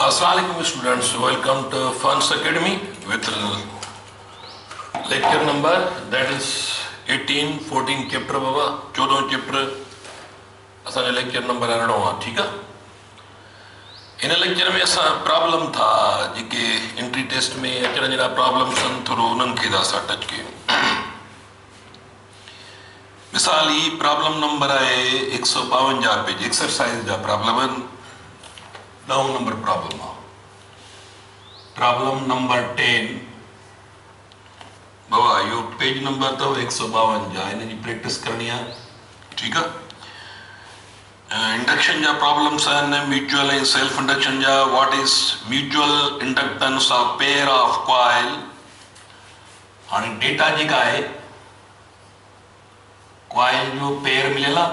Assalamualaikum students, welcome to Funds Academy with lecture number that is 18, 14 chapter Baba 14 chapter असांजो lecture number 11 आहे ठीक आहे। इन lecture में असां प्रॉब्लम था जेके एंट्री टेस्ट में अचण जहिड़ा प्रॉब्लम्स आहिनि थोरो उन्हनि खे असां टच कयूं। मिसाल ही प्रॉब्लम नंबर आहे 152 पेज एक्सरसाइज जा प्रॉब्लम आहिनि। 9 नंबर प्रॉब्लम आहे प्रॉब्लम नंबर 10 बाबा यो पेज नंबर अथव 152 इन जी प्रैक्टिस करनी आहे ठीक आहे। इंडक्शन जा प्रॉब्लम्स आहिनि म्यूचुअल ऐं सेल्फ इंडक्शन जा। What is mutual inductance of pair of coil. हाणे डेटा जेका आहे कॉइल जो पेयर मिलियल आहे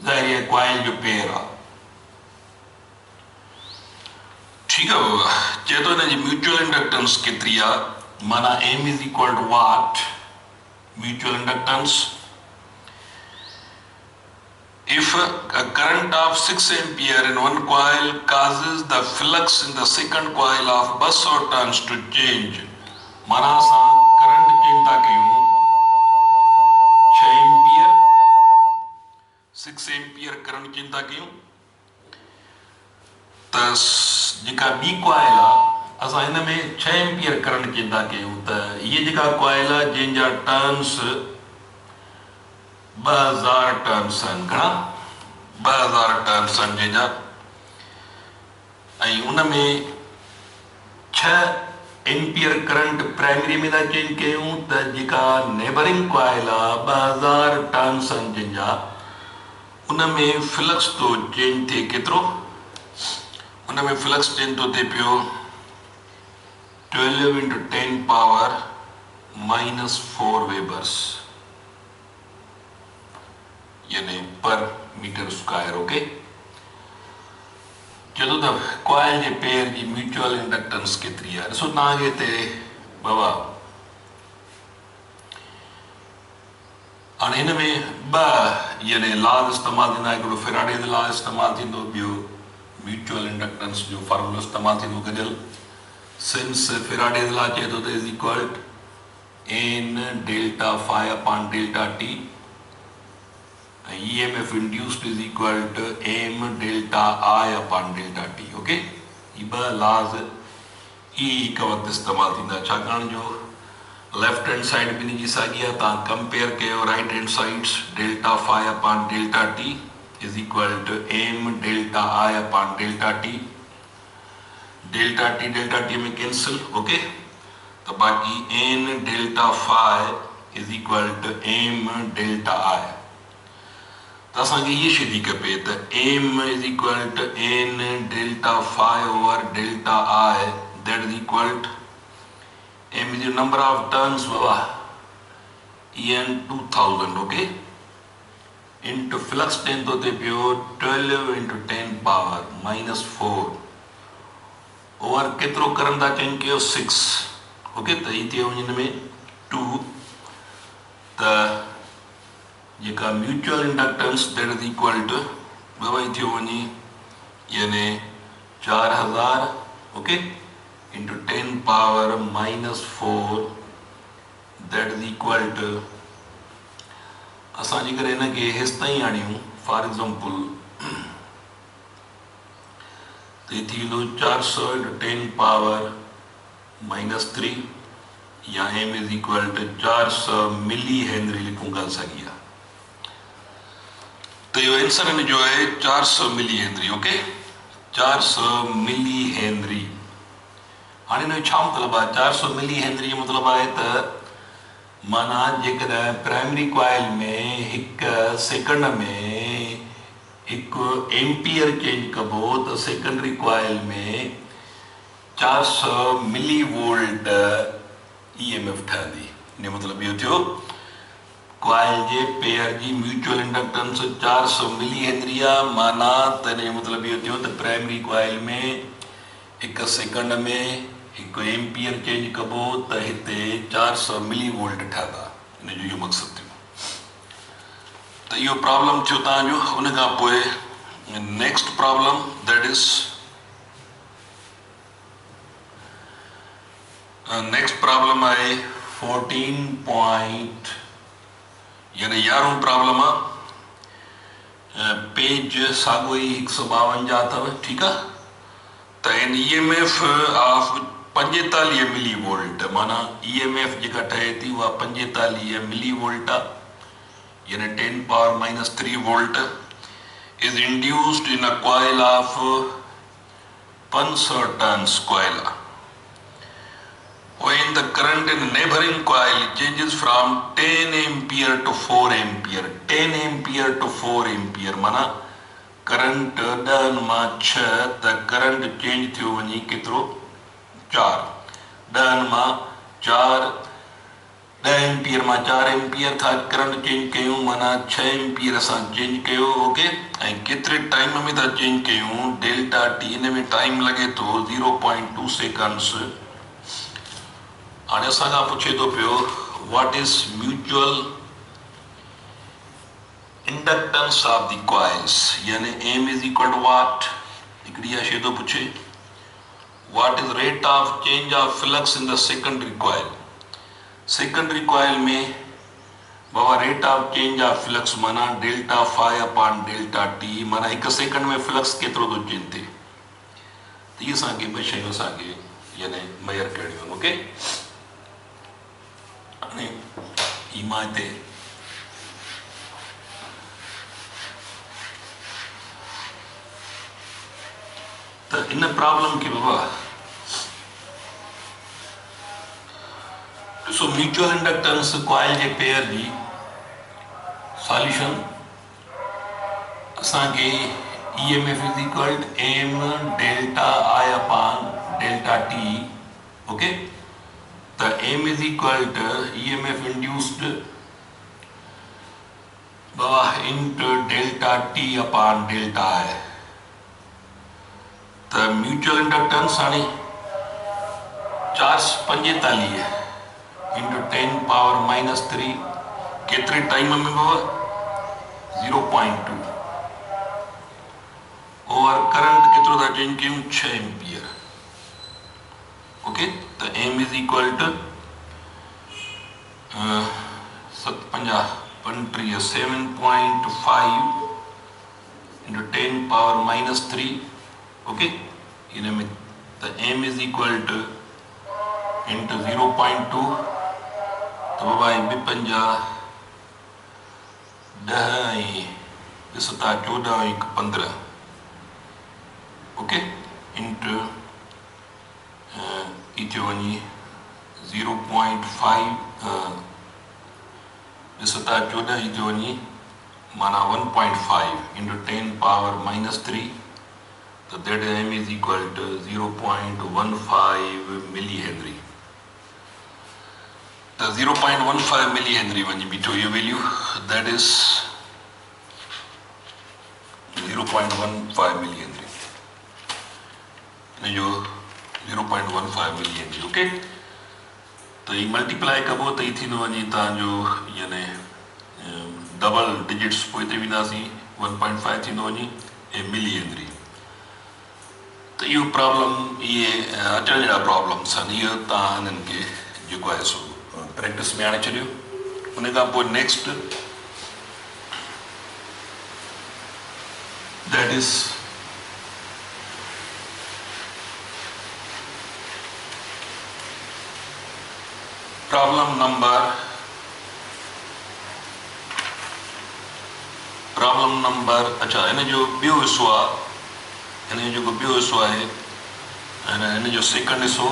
ज़ाहिर है कॉइल जो पेयर आहे ठीक है बाबा। चए तो हिन जी म्यूचुअल इंडक्टेंस केतिरी आहे माना M is equal to what mutual inductance if a current of 6 ampere in one coil causes the flux in the second coil of bus or turns to change माना असां करंट चेंज था कयूं 6 ampere 6 ampere current change था कयूं त जेका ॿी coil आहे असां हिन में 6 एम्पियर करंट चेंज था कयूं त हीअ जेका कॉइल आहे जंहिंजा टर्न्स 2000 टर्न्स आहिनि घणा 2000 टर्न्स आहिनि जंहिंजा ऐं उन में 6 एम्पियर करंट प्राइमरी में था चेंज कयूं त जेका नेबरिंग कॉइल आहे 2000 टर्न्स आहिनि जंहिंजा उन में फ्लक्स तो चेंज थिए केतिरो उन में फ्लक्स चेंज तो थिए पियो 12 into 10 power -4 वेबर्स यानी पर मीटर स्क्वायर ओके। चलो त कॉइल जे पेयर जी म्यूचुअल इंडक्टेंस केतिरी आहे ॾिसो तव्हांखे हिते बाबा हाणे हिन में ॿ यानी लॉज इस्तेमालु थींदा हिकिड़ो फेराडे जो लॉ इस्तेमालु थींदो ॿियो म्यूचुअल इंडक्टेंस जो फॉर्मूलो इस्तेमालु थींदो गॾियल। सिंस फेराडे लॉ चए थो त is equal N delta phi upon delta T EMF induced is equal to m delta I upon delta t okay. ये ॿ लॉज हिक वक़्तु इस्तेमालु थींदा छाकाणि जो लेफ्ट हैंड साइड बि हिन जी साॻी आहे तव्हां कंपेयर कयो right hand sides delta phi upon delta T is equal to m delta I upon delta T delta T में कैंसिल ओके तो बाकी n delta phi is equal to m delta I तो असांखे ये शइ खपे त m is equal to n delta phi over delta I that is equal to m is number of turns बाबा en 2000 okay into flux change तो थिए पियो 12 into 10 power -4 ओवर केतिरो करंट था चेंज कयो 6 ओके त ही थियो हिन में 2 त जेका mutual inductance that is equal to बाबा ही थियो वञे यानी 4000 okay into 10 power -4 that is equal to असां जेकर हिनखे हेसि ताईं आणियूं फॉर एग्जाम्पल त ही थी वेंदो 400 इंटू 10 पावर -3 या m is equal to 400 milli henry लिखूं ॻाल्हि साॻी आहे तो ये आंसर है जो है 400 milli henry okay 400 milli henry. हाँ इन छा मतलब है 400 मिली हेनरी मतलब है तो माना जेकॾहिं प्राइमरी कॉइल में एक सेकंड में एक एम्पियर चेंज कबो तो सेकेंडरी कॉइल में 400 मिली वोल्ट EMF ठहंदी इन मतलब इहो थियो कॉइल जे पेयर जी म्यूचुअल इंडक्टेंस 400 मिली हेनरी आहे माना त इन जो मतिलबु इहो थियो त प्राइमरी कॉइल में हिकु सेकंड में हिकु एम्पियर चेंज कबो त हिते 400 मिली वोल्ट ठहंदा इन जो इहो मक़सदु थियो त इहो प्रॉब्लम थियो तव्हांजो। उन खां पोइ next problem, that is next problem आहे 14 point यानी 11 प्रॉब्लम आहे पेज साॻो ई 152 अथव ठीकु आहे त इन EMF ऑफ 45 मिली वोल्ट माना EMF जेका ठहे थी उहा 45 मिली वोल्ट आहे यानी 10 power -3 volt is induced in a coil of Punser turns coil. When the current in neighboring coil changes from 10 ampere to 4 ampere, 10 ampere to 4 ampere, माना current 10 मां 6 the current change थियो वञी केतिरो 4 10 मां 4 10 ampere मां 4 ampere था current change कयूं माना 6 एम्पियर असां चेंज कयो ओके ऐं केतिरे टाइम में था चेंज कयूं डेल्टा टी इन में टाइम लगे थो 0.2 सेकंड्स हाणे असां खां पुछे थो पियो what is mutual inductance of the coils यानी M is equal to what हिकिड़ी इहा शइ थो पुछे what is rate of change of flux in the secondary coil secondary coil में बाबा rate of change of flux माना delta phi upon delta T माना एक सेकंड में फ्लक्स केतिरो थो चेंज थिए त इहे असांखे ॿ शयूं असांखे यानी मेयर करणियूं आहिनि ओके हाणे ही मां हिते त इन प्रॉब्लम खे बाबा so mutual inductance coil जे पेयर जी सॉल्यूशन असांखे EMF is equal to m delta I upon delta t okay त m is equal to EMF induced Baba into delta t upon delta I त mutual inductance हाणे 445 into 10 power -3 केतरे time में बाबा 0.2 और current केतरो था change कयूं 6 ampere okay त m is equal to 7.5 into 10 power -3 okay in में त m is equal to into 0.2 तो बाबा बि 50 10 सता 14 15 ओके इंटू इथो वञी 0.5 सता 14 इथो वञी माना 1.5 into 10 power -3 तो that m is equal to 0.15 millihenry. The 0.15 millihenry when you beat your value, that is 0.15 millihenry. You 0.15 millihenry, okay? तो ये मल्टीप्लाई कबो तो इथी नो वनी तांजो याने डबल डिजिट्स पोइते विनासी 1.5 थी नो वनी मिलीहेनरी तो ये प्रॉब्लम ये अचण जड़ा प्रॉब्लम्स आहिनि इहो तव्हां हिननि खे जेको आहे सो प्रैक्टिस में आणे छॾियो उन खां पोइ next that is problem number अच्छा इन जो ॿियो हिसो आहे इन जो ॿियो हिसो आहे इन जो सेकंड हिसो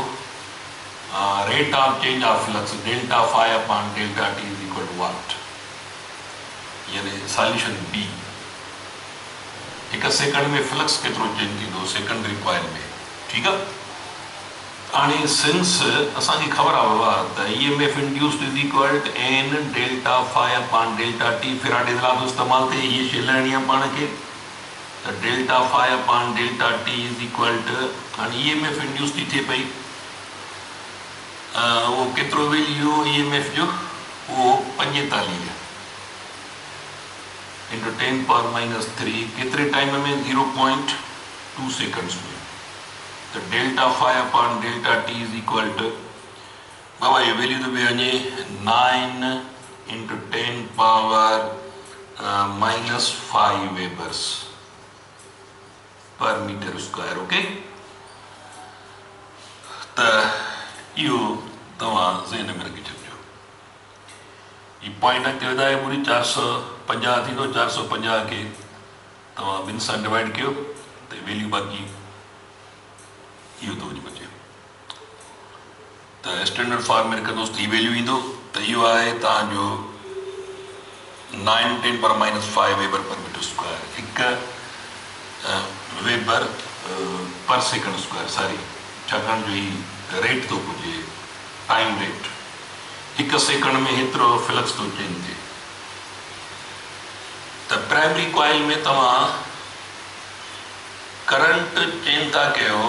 rate of change of flux delta phi upon delta t is equal to what यानी सॉल्यूशन बी एक सेकंड में फ्लक्स केतिरो चेंज थींदो सेकेंडरी कॉइल में ठीक है हाणे सिंस असांखे ख़बर आहे बाबा त EMF induced is equal to n delta phi upon delta t Faraday law जो इस्तेमाल थे ये शइ लहणी आहे पाण खे त delta phi upon delta t is equal to हाणे EMF इंड्यूस थी थिए पई वो केतिरो वैल्यू EMF जो वो 45 इंटू 10⁻³ केतिरे टाइम में 0.2 सेकंड्स में। तो delta phi upon delta T is equal to बाबा ये वैल्यू तो भी वञे 9 into 10⁻⁻5 webers per metre square. Okay, तो यो तव्हां ज़हन में रखी छॾिजो। ये पॉइंट अॻिते वधाए पूरी 450 थी, 450 के तव्हां ॿिनि सां डिवाइड कयो तो वैल्यू बाक़ी इहो थो वञी बचे। तो स्टैंडर्ड फॉर्म में रखंदुसि तो वैल्यू ईंदो। तो इहो आहे तव्हांजो 9 10⁻⁵ वेबर पर मीटर स्क्वायर, हिकु वेबर पर सेकंड स्क्वायर, सॉरी छाकाणि जो ही रेट तो पुजे टाइम रेट, एक सेकंड में हेतिरो फ्लक्स तो चेंज थिए। तो प्राइमरी कॉइल में तव्हां करंट चेंज था कयो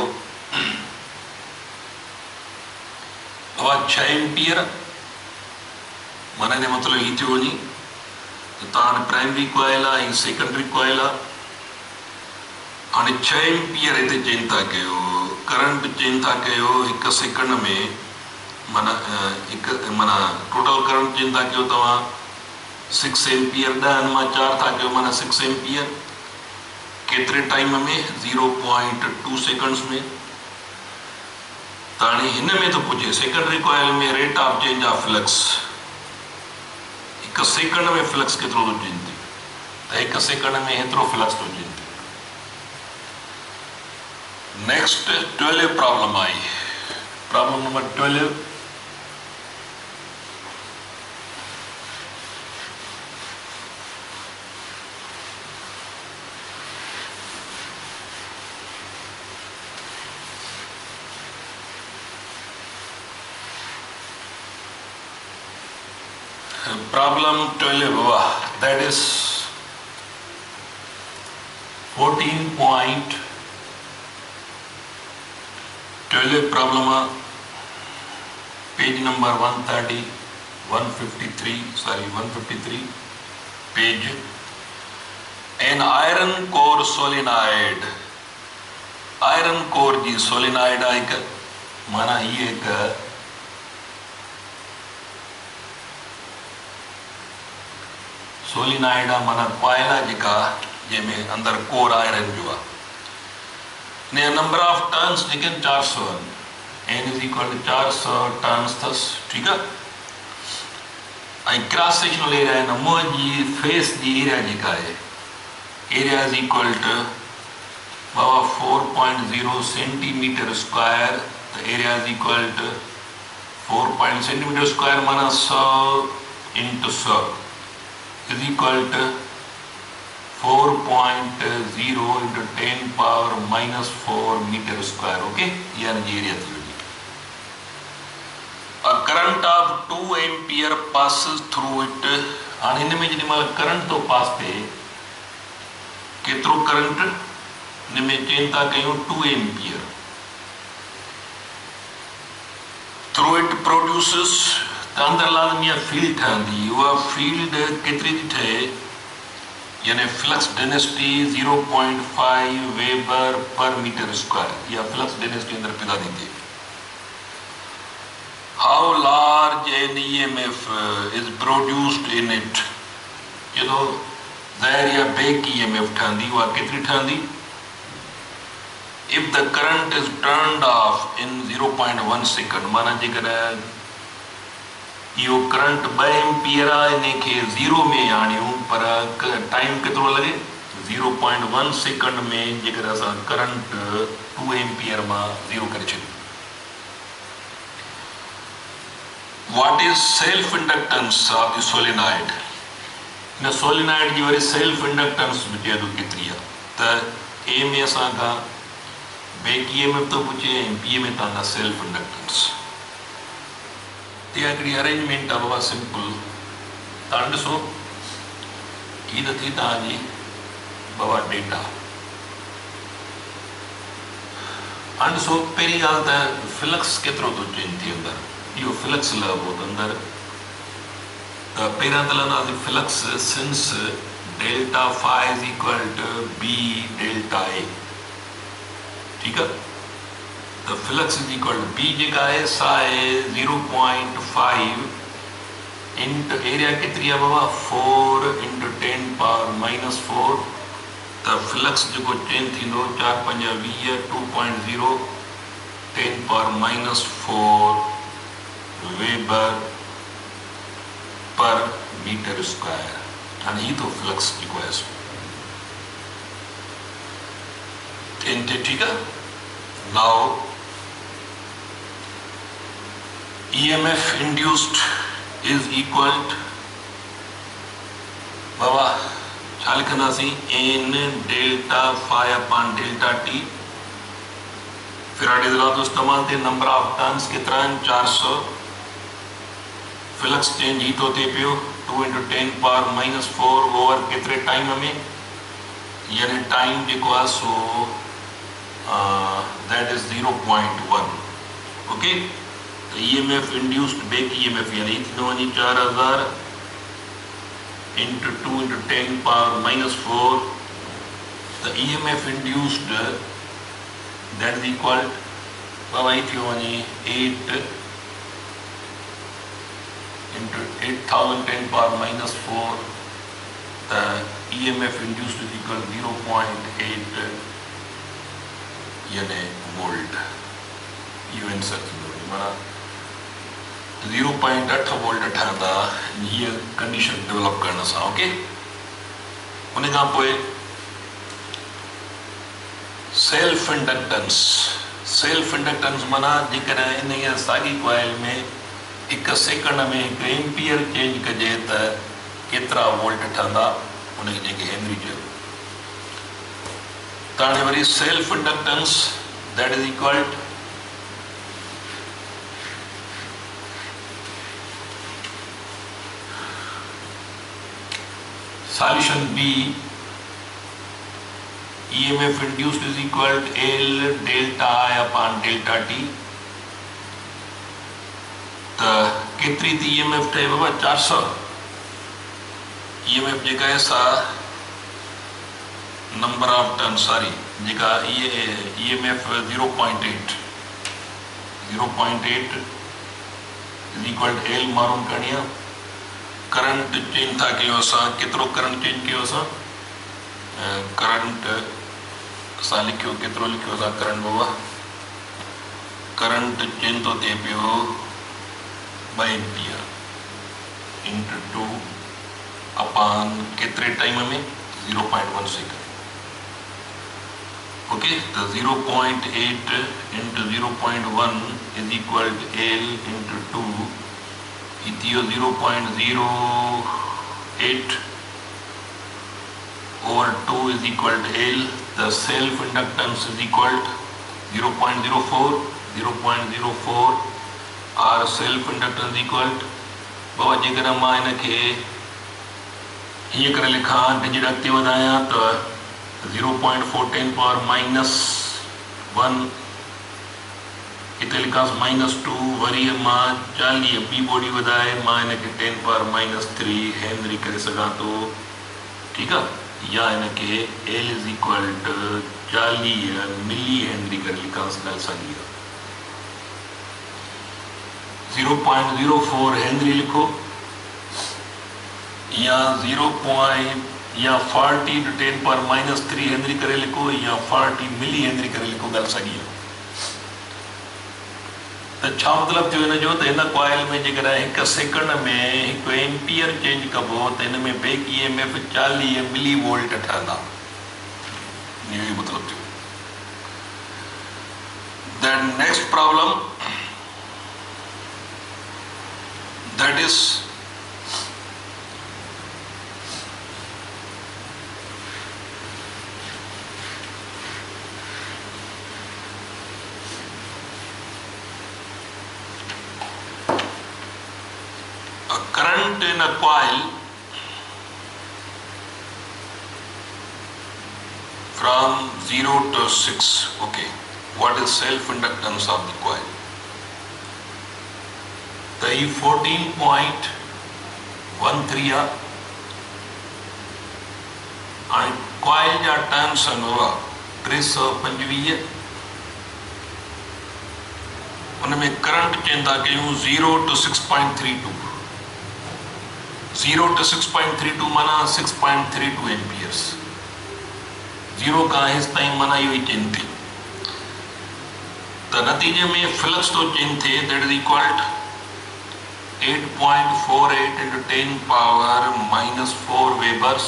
बाबा 6 एम्पियर, माना जो मतलब ये थी वही तो तव्हां प्राइमरी कॉइल आहे, सेकेंडरी कॉइल आहे। हाँ 6 एम्पियर इतने चेंज था कयो, करंट चेंज था कयो एक सेकंड में, माना टोटल करंट चेंज था कयो तव्हां 6 एम्पियर, 10 मां 4 था कयो माना 6 एम्पियर केतिरे टाइम में 0.2 सेकंड्स में। तो हाणे हिन में तो पुछे सेकेंडरी कॉइल में rate of change of flux, एक सेकंड में फ्लक्स केतिरो तो चेंज थिए, तो एक सेकंड में हेतिरो फ्लक्स तो चेंज थिए। Next 12 problem I, problem number 12। Problem 12, that is 14.12 problem, page number 130, 153 page। An iron core solenoid, iron core ji solenoid है एक, माना ये एक सोलिनाइड आहे, माना कॉइल आहे जेका जंहिंमें अंदर कोर आयरन जो आहे। ने नंबर ऑफ टर्न्स जेके 400 n is equal to 400 turns अथसि, ठीकु आहे। ऐं क्रॉस सेक्शनल एरिया आहे न मुंहं जी फेस जी एरिया जेका आहे, एरिया इज इक्वल टू बाबा 4.0 सेंटीमीटर स्क्वायर। तो area is equal to 4 centimetre square माना 100 into 100 is equal to 4.0 into 10⁻⁻4 metre square. Okay, यानी एरिया थी। A current of 2 ampere passes through it। हाणे हिन में जॾहिं महिल करंट तो पास थिए, केतिरो करंट हिन में चेंज था कयूं 2 एम्पियर। थ्रू इट प्रोड्यूसिस, अंदर लाज़मी फील्ड ठहंदी, उहा फील्ड केतिरी थी ठहे, यानी flux density 0.5 weber per metre square, या फ्लक्स डेंसिटी अंदर पैदा थी थिए। How large an EMF is produced in it, जो ज़ाहिर या बैक EMF ठहंदी, उहा केतिरी ठहंदी। If the current is turned off in 0.1 second, माना जेकॾहिं इहो करंट 2 एम्पियर आहे, इनखे 0 में आणियूं पर टाइम केतिरो लॻे 0.1 सेकंड में, जेकर असां करंट 2 एम्पियर मां 0 करे छॾियूं। What is self inductance of the solenoid, हिन सोलिनॉइड जी वरी सेल्फ इंडक्टेंस बि चए थो केतिरी आहे। त ए में असां खां बैक EMF थो पुछे, ऐं B में तव्हां खां सेल्फ इंडक्टेंस। हिकिड़ी अरेंजमेंट आहे बाबा सिंपल, तव्हां ॾिसो हीअ त थी तव्हांजी बाबा डेटा। हाणे ॾिसो पहिरीं ॻाल्हि त फ्लक्स केतिरो थो चेंज थिए अंदरि, इहो फ्लक्स लॻिबो त अंदरि। त पहिरियां त लहंदासीं flux since delta phi is equal to B delta A. ठीक है, तो flux is equal to B जेका है सा है 0.5 इंटू एरिया केतिरी आहे बाबा 4 इंटू 10 पावर माइनस 4, तो फ्लक्स जो चेंज थींदो 4 5 20 2.0 10 पावर माइनस 4 वेबर पर मीटर स्क्वायर। हाँ ही तो फ्लक्स जो है ठीक है। Now EMF induced is equal to बाबा छा लिखंदासीं n delta phi upon delta T. Faraday's law तो इस्तेमाल थे, नंबर ऑफ टर्न्स केतिरा आहिनि 400, फ्लक्स चेंज ही तो थे पियो 2 इंटू 10 पावर माइनस 4 ओवर केतिरे टाइम में, यानी टाइम जेको आहे सो दैट इज 0.1। ओके, तो EMF इंड्यूस्ड बैक EMF यानी थींदो वञे 4000 इंटू 2 इंटू 10 पावर माइनस 4, तो EMF induced that is equal बाबा ही थियो वञे 8 into 8000 10 power minus 4, the EMF induced is equal to 0.8 यानी वोल्ट। ये आंसर थींदो माना 0.8 वोल्ट ठहंदा ये कंडीशन डेवलप करण सां। ओके, उन खां पोइ सेल्फ इंडक्टेंस। सेल्फ इंडक्टेंस माना जेकॾहिं इन साॻी कॉइल में 1 सेकंड में 1 एम्पियर चेंज कजे त केतिरा वोल्ट ठहंदा, उनखे जेके हेनरी चयो। त हाणे वरी self inductance that is equal solution B EMF induced is equal to L delta I upon delta T। तो केतरी थी EMF ठहे बाबा 400। EMF जेका है सा नंबर ऑफ टर्न सॉरी जेका EMF 0.8 is equal to L मालूम करणी आहे। करंट चेंज था कयो असां, केतिरो करंट चेंज कयो असां, करंट असां लिखियो केतिरो लिखियो असां करंट बाबा, करंट चेंज तो थिए पियो 2 एम्पियर इंटू 2 अपॉन केतिरे टाइम में 0.1 सेकंड। ओके, तो 0.8 into 0.1 is equal to L into 2, इतियो 0.08 over 2 is equal to L। the self inductance is equal to 0.04 or self inductance equal to बाबा जेकर मां इनखे हीअं करे लिखां डिजिट अॻिते वधायां त 0.4 10 पावर माइनस 1 हिते लिखांसि -2, वरी मां 40 ॿी बॉडी वधाए मां इनखे 10 पावर माइनस 3 हेनरी करे सघां थो। ठीकु आहे, या इनखे L is equal two 40 milli henry करे लिखांसि ॻाल्हि साॻी आहे। 0.04 हेनरी लिखो या 40 to 10 पावर माइनस 3 हेनरी करे लिखो या 40 मिली हेनरी करे लिखो, ॻाल्हि साॻी आहे। तो छा मतिलबु थियो हिन जो, त हिन कॉइल में जेकर 1 सेकंड में 1 एम्पियर चेंज कबो त हिन में बैक EMF 40 मिली वोल्ट ठहंदा। इहो मतिलबु थियो। Then next problem, that is a current in a coil from 0 to 6. Okay, what is self inductance of the coil? The 14.13 हाणे कॉइल जा टर्न्स आहिनि 325, उनमें करंट चवनि था कयूं 0 to 6.32, 0 to 6.32 माना 6.32 एम्पियर्स, 0 खां हेसि ताईं माना इहो ई चेंज थी। त नतीजे में फ्लक्स तो चेंज थिए, that is equal to 8.48 into 10 power minus 4 webers.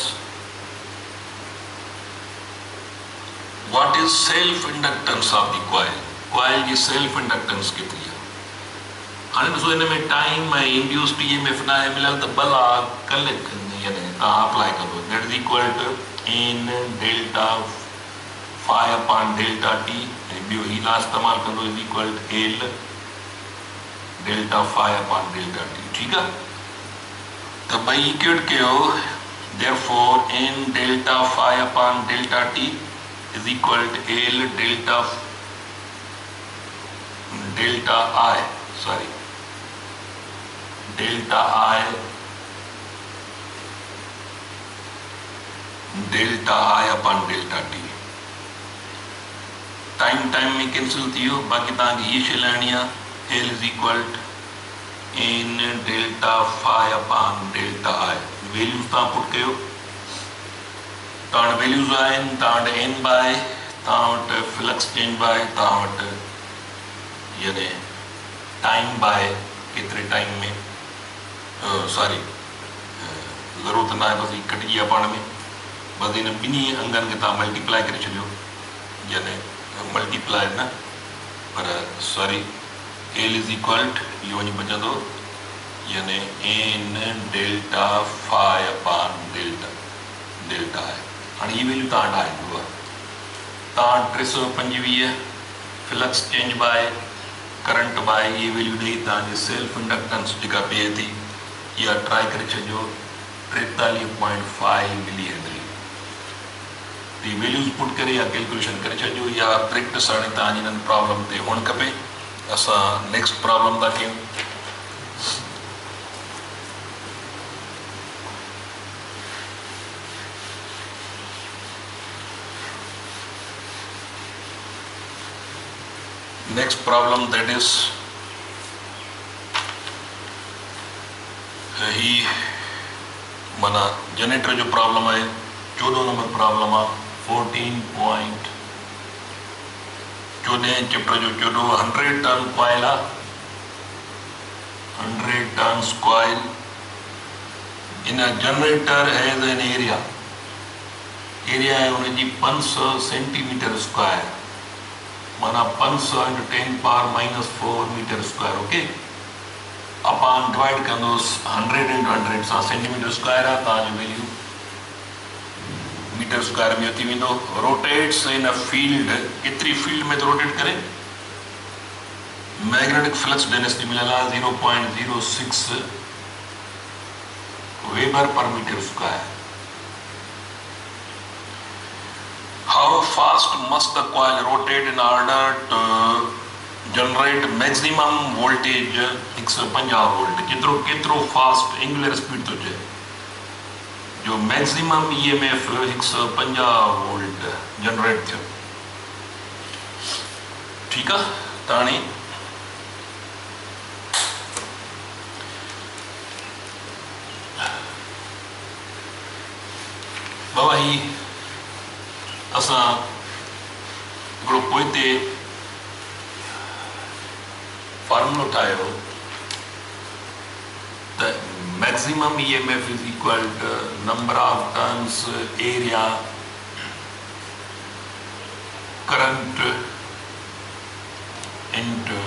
What is self inductance of the coil? Coil की self inductance कितनी है? हाणे ॾिसो हिन में टाइम ऐं इंड्यूस्ड EMF न आहे मिलियल त ॿ लाग कलेक्ट यानी तव्हां अप्लाई कंदो, that is equal to n delta phi upon delta t, ऐं ॿियो ही ला इस्तेमालु कंदो is equal to L delta phi upon delta t। ठीक है, तो ॿई इक्वेट कयो, therefore n delta phi upon delta t is equal to L delta I, sorry, delta I upon delta t। Time में कैंसिल थी वियो, बाक़ी तव्हांखे ये शइ लहणी आहे, L is equal to n delta phi upon delta I। Values तव्हां पुट कयो, तव्हां वटि वैल्यूज आहिनि, तव्हां वटि n बाय, तव्हां वटि फ्लक्स चेंज बाय, तव्हां वटि यानी टाइम बाय केतिरे टाइम में, सॉरी ज़रूरत न आहे, बसि कटिजी आहे पाण में, बसि हिन ॿिन्ही अंगनि खे तव्हां मल्टीप्लाई करे छॾियो, यानी मल्टीप्लाई न पर sorry L is equal to इहो वञी बचंदो यानी n delta phi upon delta आहे। हाणे ही वैल्यू तव्हां वटि आहे, तव्हां 325 flux change by current by ये वैल्यू ॾेई तव्हांजी सेल्फ इंडक्टेंस जेका पिए थी इहा ट्राई करे छॾियो 43.5 मिली हेनरी। दी वैल्यूज पुट करे या कैलकुलेशन करे छॾियो, या प्रैक्टिस हाणे तव्हांजी हिननि प्रॉब्लम ते हुअणु खपे। असां नेक्स्ट प्रॉब्लम था कयूं। Next problem that is he माना जनरेटर जो प्रॉब्लम है, 14 नंबर प्रॉब्लम है, 14 चैप्टर जो 14 100 टन कॉइल है, 100 टन्स कॉइल इन जनरेटर हैज एन एरिया है उनकी 500 सेंटीमीटर स्क्वायर, माना 500 into 10 power minus 4 metre square, okay, upon divide कंदोस 100 into 100 सां सेंटीमीटर स्क्वायर आहे, तव्हांजो वैल्यू मीटर स्क्वायर में अची वेंदो। रोटेट्स इन अ फील्ड, केतिरी फील्ड में तो रोटेट करे, मैग्नेटिक फ्लक्स डेंसिटी मिलियल आहे 0.06 weber per metre square. How fast must the coil rotate in order to generate maximum voltage 150 volt, केतिरो फास्ट एंगुलर स्पीड तो चए, जो मैक्सिमम EMF 150 वोल्ट जनरेट थियो। ठीक है, ताणी बाबा ही असां हिकिड़ो पोइते फॉर्मूलो ठाहियो त maximum EMF is equal to number of turns area current into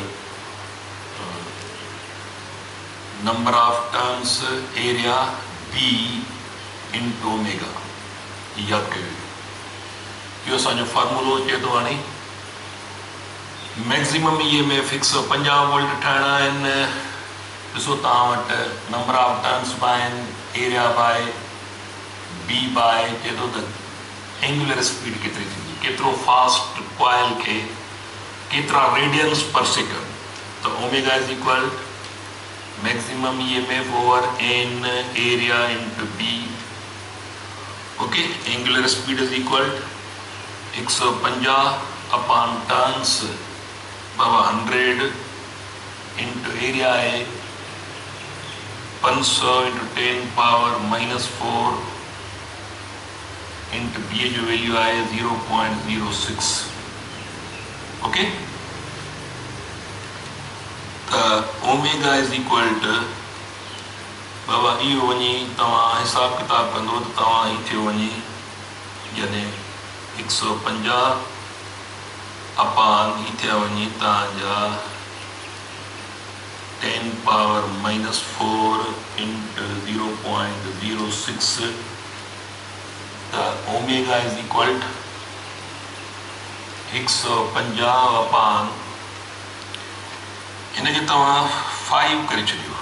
number of turns area B into omega. याद कयो, इहो असांजो फॉर्मूलो अचे थो। हाणे मैक्सिमम EMF 150 वोल्ट ठाहिणा आहिनि। ॾिसो तव्हां वटि number of turns by area by B by चए थो त एंगुलर स्पीड केतिरी थींदी, केतिरो फास्ट कॉइल खे केतिरा रेडियंस पर सेकंड, त omega is equal maximum EMF over N area into B okay, angular speed is equal 150 upon turns Baba 100 into area है 500 इंटू 10 पावर -4 इंटू बी जो वैल्यू आए 0.06। Okay, तो ओमेगा इज इक्वल टू बाबा इहो वञी तव्हां हिसाब किताब कंदो तो तव्हां ही थियो वञे यानी 150 अपॉन ही थिया वञे तव्हांजा 10 पावर -4 इंटू 0.06। तो omega is equal to 150 upon इनके तव्हां 5 करे छॾियो,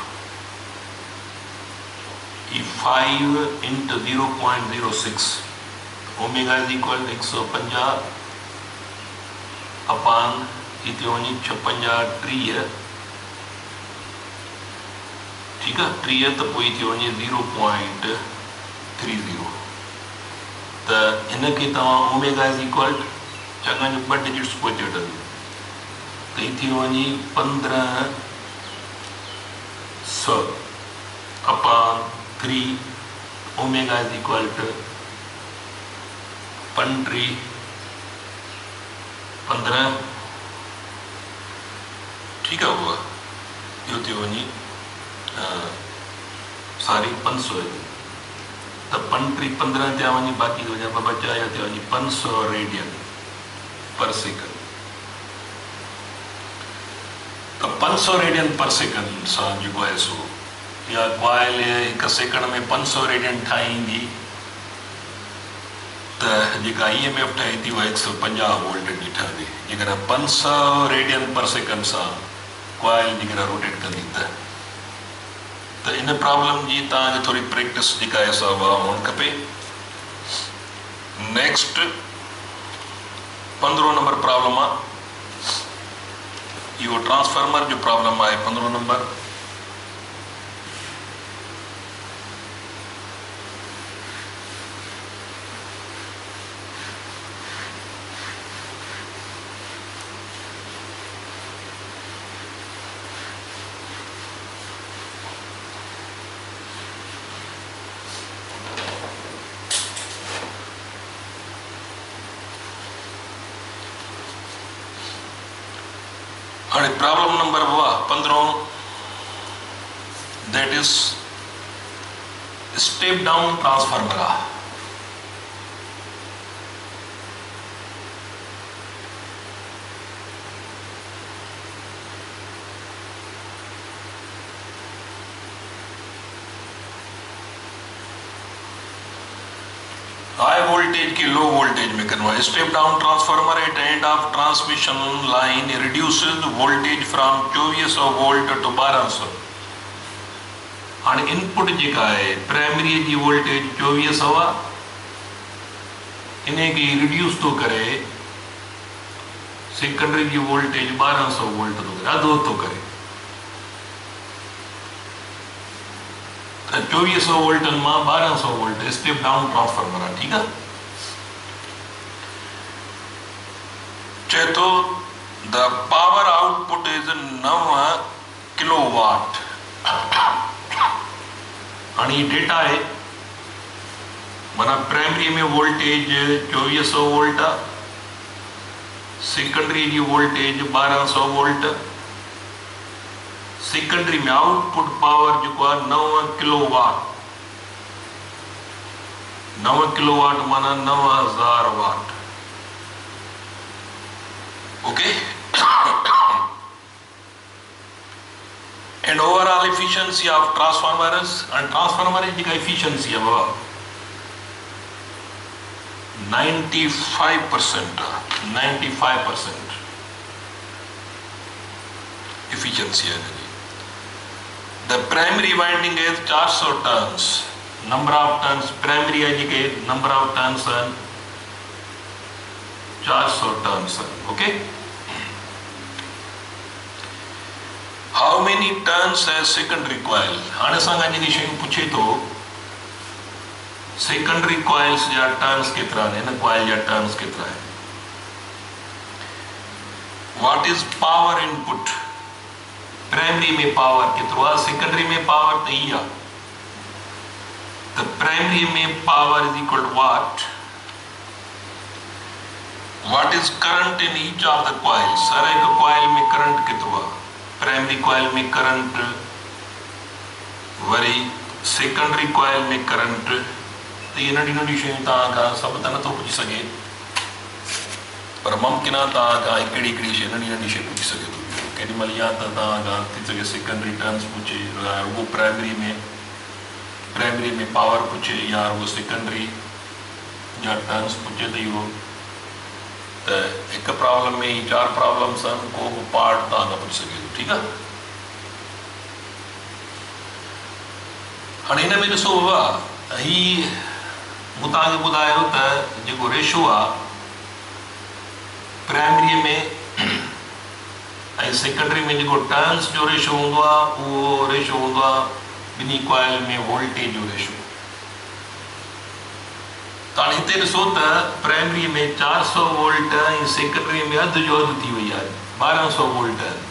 5 into 0.06 omega is equal 150 upon इतने वही 56 30, ठीक है 30 तो कोई थी वही 0.30। तो इनके तव्हां ओमेगा इज इक्वल चङा जो 2 डिजिट्स को वठो तो थी वही 1500 upon 3 omega is equal to 15, ठीक है हुआ यो थी वही सारी 500 तो 15 त्या वही बाकी वजह बचा या त्या वही 500 रेडियन पर सेकंड। तो 500 रेडियन पर सेकंड सां जो है सो या कॉइल 1 सेकंड में 500 रेडियन ठाहींदी तो जेका EMF ठाहे थी वह 150 वोल्ट जी ठहंदी। जेकर 500 रेडियन पर सेकंड सां कॉइल जेकर रोटेट कंदी तो इन प्रॉब्लम जी तव्हांखे थोड़ी प्रैक्टिस जेका है सा हुअणु खपे। नेक्स्ट 15 नंबर प्रॉब्लम आहे, इहो ट्रांसफार्मर जो प्रॉब्लम आहे 15 नंबर। हाँ प्रॉब्लम नंबर हुआ 15 that is step down transformer. High voltage की लो वोल्टेज में convert. Step down transformer at end of transmission line reduces voltage from 2400 volt to 1200। हाँ input जेका है प्राइमरी की वोल्टेज 2400 इन्हें की रिड्यूस तो करे सेकेंडरी की वोल्टेज 1200 वोल्ट तो करे अधो तो करे 2400 वोल्ट में 1200 वोल्ट स्टेप डाउन ट्रांसफार्मर है। ठीक है चेतो the power output is 9 kilowatt. हाँ ये डेटा है माना प्राइमरी में वोल्टेज 2400 वोल्ट सेकेंडरी की वोल्टेज 1200 वोल्ट सेकेंडरी में आउटपुट पावर जो 9 किलोवाट 9 किलोवाट माना 9000 watt. Okay and overall efficiency of transformers and transformer की एफिशिएंसी है बाबा 95% एफिशिएंसी है। The primary winding is 400 turns. Number of turns primary है जी number of turns है 400 turns है। Okay? How many turns है secondary coil? आने सांगा जी की शेयर पूछे तो सेकेंडरी कॉइल्स जा टर्न्स केतिरा आहिनि, हिन कॉइल जा टर्न्स केतिरा आहिनि। What is power input, primary में पावर केतिरो आहे, सेकेंडरी में पावर त ई आहे, त प्राइमरी में power is equal to what is current in each of the coils, हर एक कॉइल में करंट केतिरो आहे, प्राइमरी कॉइल में करंट, वरी सेकेंडरी कॉइल में करंट। तो ये नंढी नंढी शयूं तव्हां खां सभु त नथो पुछी सघे, पर मुमकिन आहे तव्हां खां हिकिड़ी हिकिड़ी शइ नंढी नंढी शइ पुछी सघे थो। केॾी महिल या त तव्हां खां थी सघे सेकेंडरी टर्न्स पुछे, रुगो प्राइमरी में पावर पुछे, या रुगो सेकेंडरी जा टर्न्स पुछे। त इहो त हिकु प्रॉब्लम में ही 4 प्रॉब्लम्स आहिनि, को बि पार्ट तव्हां खां पुछी सघे थो। ठीकु आहे, हाणे हिन में ॾिसो बाबा, ही मूं तव्हांखे ॿुधायो त जेको रेशो आहे प्राइमरी में ऐं सेकेंडरी में जेको टर्न्स जो रेशो हूंदो आहे, उहो रेशो हूंदो आहे ॿिन्ही कॉइल में वोल्टेज जो रेशो। त हाणे हिते ॾिसो त प्राइमरी में 400 वोल्ट ऐं सेकेंडरी में अधु जो अधु थी वई आहे, 1200 वोल्ट आहिनि।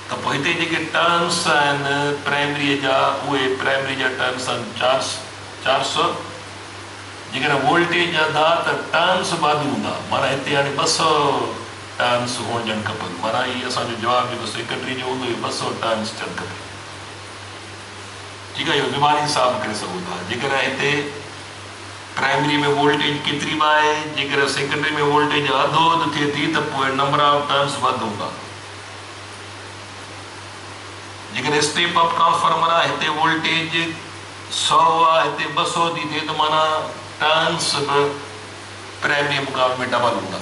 त पोइ हिते जेके टर्न्स आहिनि प्राइमरीअ जा, उहे प्राइमरी जा टर्न्स आहिनि 400। जेकॾहिं वोल्टेज अधा त टर्न्स बाधू हूंदा, माना हिते हाणे 200 टर्न्स हुजणु खपनि, माना इहो असांजो जवाबु जेको सेकेंडरी जो हूंदो, इहो 200 टर्न्स थियणु खपे। ठीकु आहे, इहो बीमारी हिसाब करे सघूं था। जेकॾहिं हिते प्राइमरी में वोल्टेज केतिरी बि आहे, जेकॾहिं सेकेंडरी में वोल्टेज अधो अधु थिए थी, त पोइ नंबर ऑफ टर्न्स वधि हूंदा। जेकॾहिं स्टेप अप ट्रांसफार्मर आहे, हिते वोल्टेज 100 आहे, हिते 200 थी थिए, त माना टर्न्स बि प्राइमरी मुक़ाबले में डबल हूंदा।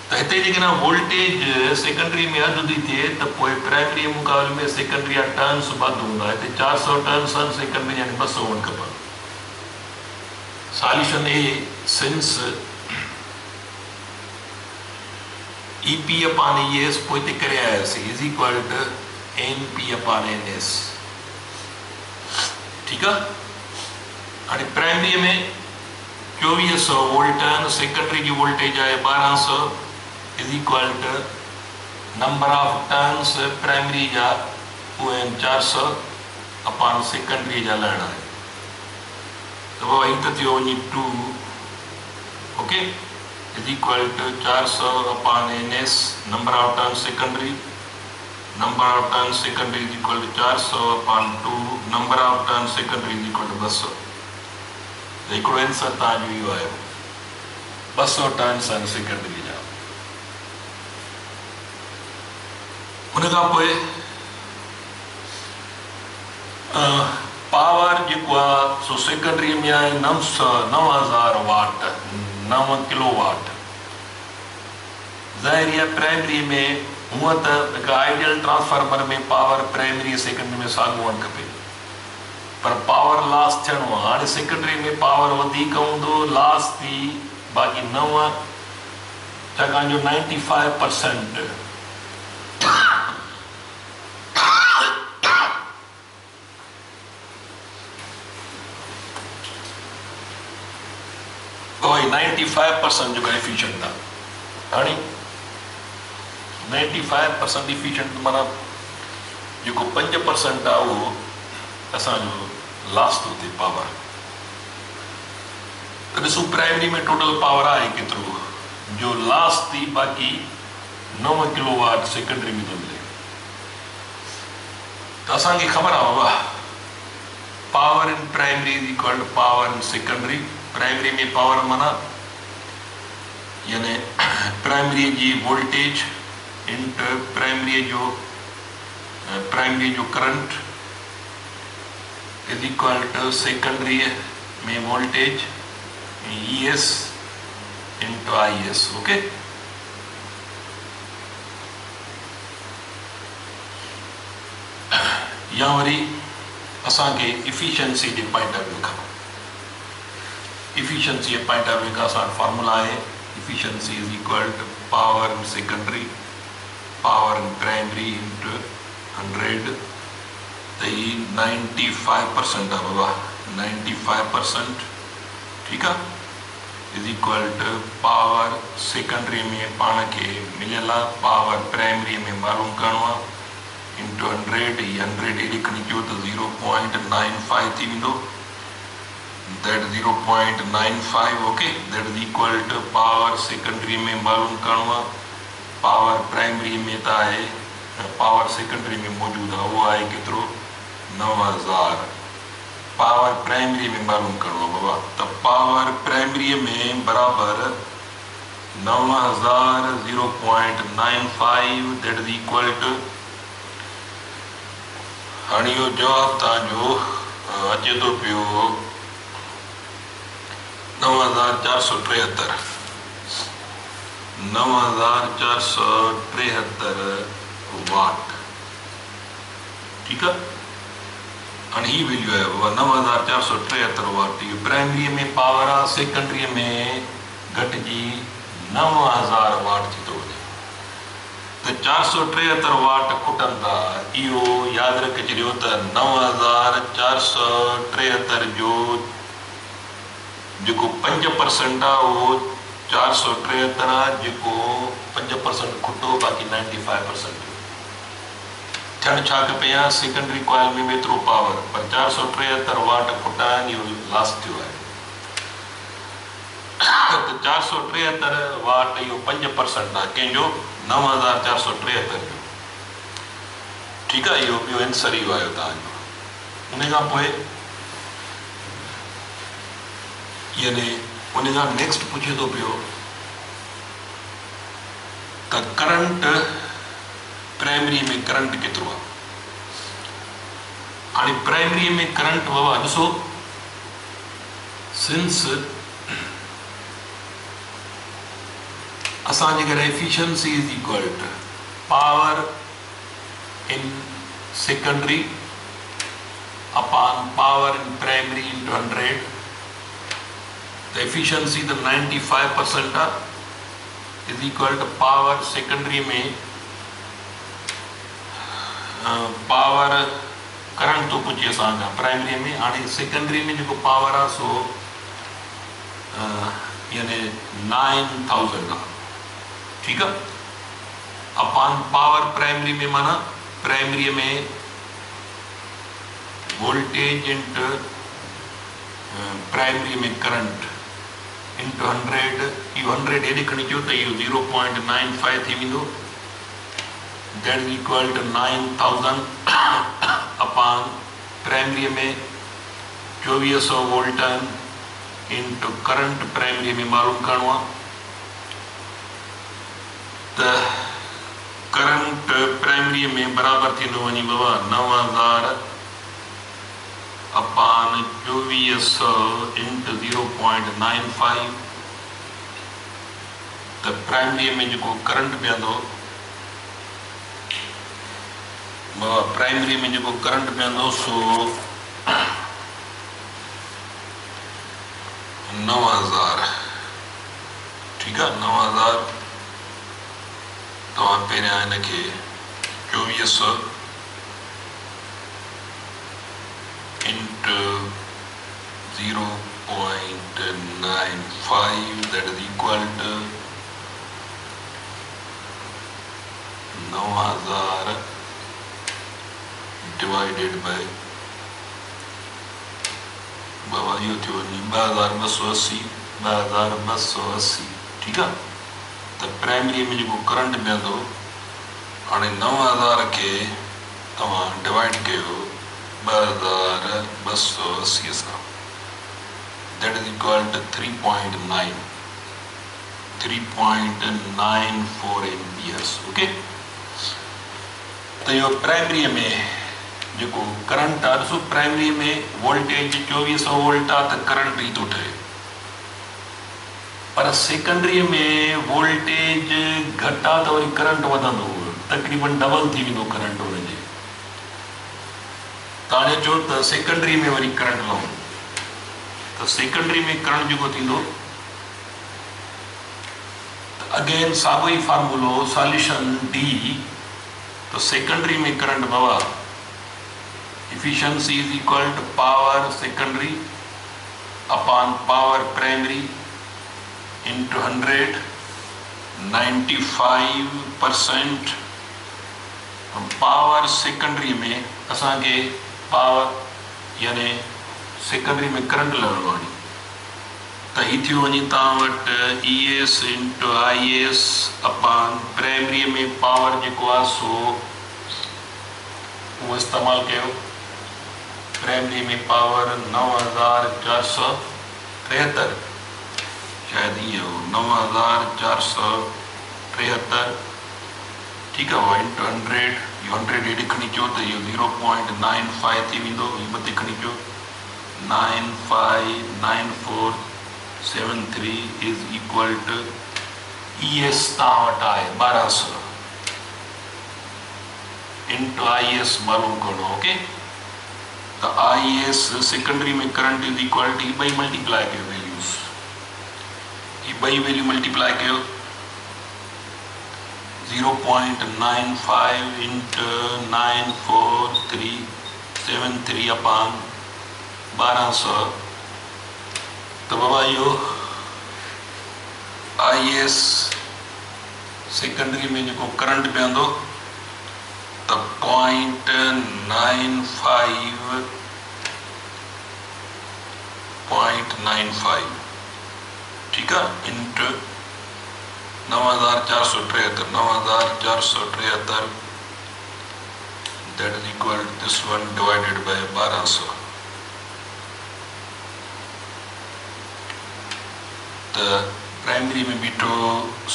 त हिते जेकॾहिं वोल्टेज सेकेंडरी में अधु थी थिए, त पोइ प्राइमरी मुक़ाबले में सेकेंडरी जा टर्न्स वधि हूंदा। हिते 400 टर्न्स आहिनि, सेकेंडरी यानी 200 हुअणु खपनि। सॉल्यूशन ए, सिंस EP upon ES पोइ हिते करे आयासीं is equal to NP upon NS। ठीकु आहे, हाणे प्राइमरी में 2400 वोल्ट आहिनि, सेकेंडरी जी वोल्टेज आहे 1200 is equal to number of turns primary जा उहे आहिनि 400 अपॉन सेकेंडरी जा लहण आहे। त पोइ हिकु त थियो वञी 2, okay, is equal to 400 upon NS, number of turns secondary, number of turns secondary is equal to 400 upon 2, number of turns secondary is equal to 200। तो हिकिड़ो आंसर तव्हांजो इहो आयो, 200 टर्न्स आहिनि सेकेंडरी जा। उन खां पोइ पावर जेको आहे सो सेकेंडरी में आहे 9000 वाट, 9 किलोवाट। ज़ाहिर आहे प्राइमरी में हूअं त हिकु आइडियल ट्रांसफार्मर में पावर प्राइमरी सेकेंडरी में साॻियो हुअणु खपे, पर पावर लॉस थियणो आहे। हाणे सेकेंडरी में पावर वधीक हूंदो, लॉस थी बाक़ी 9, छाकाणि जो 95% कोई 95% जो एफिशिएंट आहे। हाणे 95% इफिशिएंट माना जेको 5% आहे उहो असांजो लॉस थो थिए पावर। त ॾिसो प्राइमरी में टोटल पावर आहे केतिरो जो लॉस थी, बाक़ी 9 किलोवाट सेकेंडरी में थो मिले। त असांखे ख़बर आहे बाबा power in primary is equal to power in secondary. Primary में पावर माना यानी प्राइमरी जी वोल्टेज इंटर प्राइमरी जो current is equal to secondary में voltage ES into IS। Okay, या वरी असांखे इफिशिएंसी जे पॉइंट ऑफ व्यू खां efficiency point of view का फार्मूला है efficiency is equal to power in secondary power in primary into 100 तो ये 95% है बाबा, 95%, ठीक है, is equal to power secondary में पाण के मिलियल पावर प्राइमरी में मालूम करणो आहे इंटू 100, 100 लिखणी जो तो 0.95 थी वेंदो, that 0.95, okay, that is equal to power secondary में मालूम करणो आहे, पावर प्राइमरी में तो है, पावर सेकेंडरी में मौजूद है वो है केतिरो 9000, पावर प्राइमरी में मालूम करणो बाबा, तो पावर प्राइमरी में बराबर 9000 0.95, that is equal to, हाणे इहो जवाब तव्हांजो अचे थो पियो 9473, 9473 वाट, ठीक है, और ही वैल्यू है बाबा 9473 वाट। ये प्राइमरी में पावर आहे, सेकेंडरी में घटिजी 9000 वाट थी थो वञे, तो 473 वाट खुटनि था। इहो यादि रखे छॾियो त 9473 जो जो 5% आहे उहो 473 आहे, जेको 5% खुटो, बाक़ी 95% थियणु छा खपे आहे, सेकेंडरी कॉइल में बि एतिरो पावर, पर 473 वाट खुटा आहिनि, इहो लॉस थियो आहे। त 473 वाट इहो 5% आहे कंहिंजो, 9473 जो, ठीकु आहे, इहो ॿियो आंसर इहो आयो तव्हांजो। उन खां पोइ यानी उन खां नेक्स्ट पुछे थो पियो त करंट प्राइमरी में करंट केतिरो आहे। हाणे प्राइमरी में करंट बाबा ॾिसो, सिंस असांजे घर efficiency is equal to power in secondary upon power in primary into 100, the efficiency the 95% is equal to power secondary में पावर करंट तो पुछे असांजा प्राइमरी में, हाणे सेकेंडरी में जेको पावर आहे सो यानी 9000 आहे, ठीकु आहे, अपॉन पावर प्राइमरी में माना प्राइमरी में वोल्टेज इंटू प्राइमरी में करंट इंटू 100, इहो 100 हेॾे खणी अचो त इहो 0.95 थी वेंदो, that is equal to 9000 upon primary में 2400 वोल्ट इंटू करंट प्राइमरी में मालूम करणो आहे, त करंट प्राइमरी में बराबर थींदो वञी बाबा 9000 अपॉन 2400 इंटू 0.95, तो प्राइमरी में जो करंट बीहंदो बाबा, प्राइमरी में जो करंट बीहंदो सो 9000, ठीकु आहे, 9000 तव्हां पहिरियां हिनखे 2400 into 0.95, that is equal to 9000 divided by बाबा यो थियो 2280, ठीकु आहे, त प्राइमरी में जेको करंट बीहंदो, हाणे 9000 खे तव्हां डिवाइड कयो 2280 सां, that is equal to 3.94 amperes, okay. तो यो प्राइमरी में जेको करंट आहे, ॾिसो प्राइमरी में वोल्टेज 2400 वोल्ट आहे, त करंट ई थो ठहे, पर सेकेंडरी में वोल्टेज घटि आहे त वरी करंट वधंदो, तक़रीबन डबल थी वेंदो करंट हुनजे, त हाणे चओ त सेकेंडरी में वरी करंट लहूं, त सेकेंडरी में करंट जेको थींदो, अगेन साॻियो ई फार्मूलो, सॉल्यूशन डी, तो सेकेंडरी में current Baba efficiency is equal to power secondary upon power primary into 100, 95%. Power secondary में असांखे पावर यानी सेकेंडरी में करंट लॻाइणी त ही थियो वञे तव्हां वटि ES into IS upon primary में पावर जेको आहे सो उहो इस्तेमालु कयो। प्राइमरी में पावर 9473 शायद ईअं हो 9473 ठीक है वो इंटू 100 यो 100 हेॾे खणी अचो त इहो 0.95 थी वेंदो हीअ मथे खणी अचो 959473 इज़ इक्वल टू ES तव्हां वटि आहे 1200 इंटू IS मालूम करणो ओके त IS सेकेंडरी में करंट इज़ इक्वल टू ॿई मल्टीप्लाई कयो वैल्यूज़ ही ॿई वैल्यू मल्टीप्लाई कयो 0.95 into 94373 upon 1200 तो बाबा यो IS सेकेंडरी में जो करंट पवंदो तो 0.95 ठीक है into 9473 that is equal to this one divided by 1200 the primary में बीठो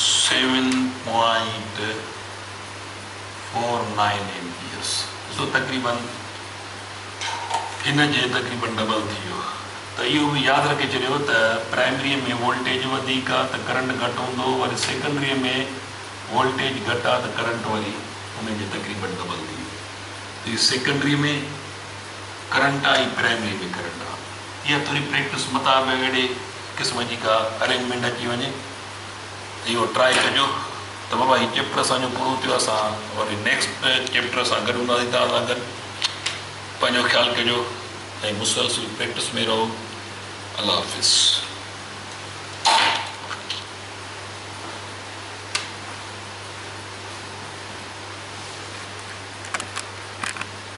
7.49 amperes so तकरीबन इन जे तकरीबन डबल थी वियो त इहो बि यादि रखे छॾियो त प्राइमरी में वोल्टेज वधीक आहे त करंट घटि हूंदो वरी सेकेंडरी में वोल्टेज घटि आहे त करंट वरी उन जे तकरीबन डबल थी वियो हीअ सेकेंडरी में करंट आहे हीअ प्राइमरी में करंट आहे इहा थोरी प्रैक्टिस मथां अहिड़े क़िस्म जी का अरेंजमेंट अची वञे त इहो ट्राए कजो त बाबा हीउ चैप्टर असांजो पूरो थियो असां वरी नेक्स्ट चैप्टर सां गॾु हूंदासीं तव्हां सां गॾु पंहिंजो ख्यालु कजो ऐं मुसलसल प्रैक्टिस में रहो अल्लाह हाफ़िज़।